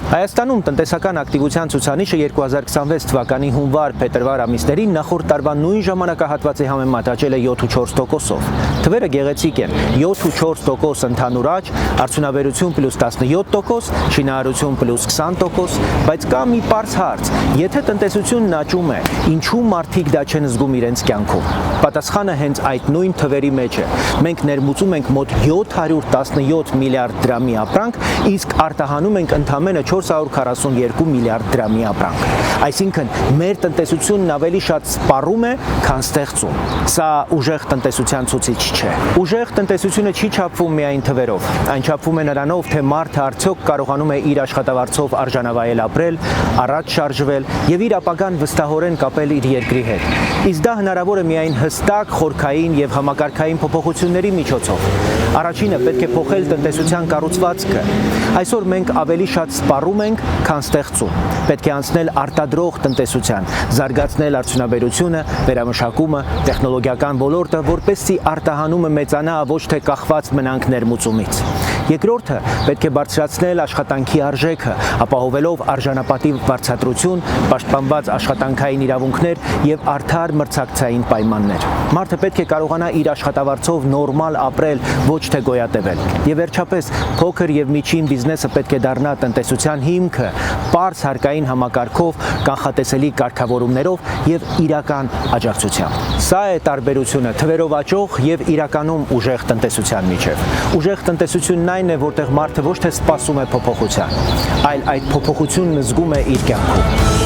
Հայաստանում տնտեսական ակտիվության ցուցանիշը 2026 թվականի հունվար-փետրվար ամիսներին նախորդ տարվա նույն ժամանակահատվածի համեմատ աճել է 7.4%-ով։ Թվերը գեղեցիկ են՝ 7.4% ընդհանուր աճ, արդյունաբերություն +17%, շինարարություն +20%, բայց կա մի պարզ հարց՝ եթե տնտեսությունն աճում է, ինչու մարդիկ դա չեն զգում իրենց կյանքում։ Պատասխանը հենց այդ նույն թվերի մեջ է։ Մենք ներմուծում ենք մոտ 717 միլիարդ դրամի ապրանք, իսկ արտահանում ենք ընդամենը 442 միլիարդ դրամի ապրանք։ Այսինքն, մեր տնտեսությունն ավելի շատ սպառում է, քան ստեղծում։ Սա ուժեղ տնտեսության ցուցիչ չէ։ Ուժեղ տնտեսությունը չի չափվում միայն թվերով, այն չափվում է նրանով, թե մարդը արդյոք կարողանում է իր աշխատավարձով արժանավայել ապրել, առաջ շարժվել եւ իր ապագան վստահորեն կապել իր երկրի հետ։ Իսկ դա հնարավոր է միայն հստակ, խորքային եւ համակարգային փոփոխությունների միջոցով։ Առաջինը պետք է փոխել տնտեսության կառուցվածքը։ Այսօր մենք ավելի շատ սպառում ենք, քան ստեղծում։ Պետք է անցնել արտադրող տնտեսության, զարգացնել արդյունաբերությունը, վերամշակումը, տեխնոլոգիական ոլորտը, որպեսզի արտահանումը մեծանա, ոչ թե կախված մնանք ներմուծումից։ Երկրորդը պետք է բարձրացնել աշխատանքի արժեքը, ապահովելով արժանապատիվ վարձատրություն, պաշտպանված աշխատանքային իրավունքներ եւ արդար մրցակցային պայմաններ։ Մարդը պետք է կարողանա իր աշխատավարձով նորմալ ապրել, ոչ թե գոյատևել։ Եվ վերջապես, փոքր եւ միջին բիզնեսը պետք է դառնա տնտեսության հիմքը, պարզ հարկային համակարգով, կանխատեսելի կարգավորումներով եւ իրական աջակցությամբ։ Սա է տարբերությունը թվերով աճող եւ իրականում ուժեղ տնտեսության միջեւ։ Ուժեղ տնտեսությունն այն է, որտեղ մարդը ոչ թե սպասում է փոփոխության, այլ այդ փոփոխությունն զգում է իր կյանքում։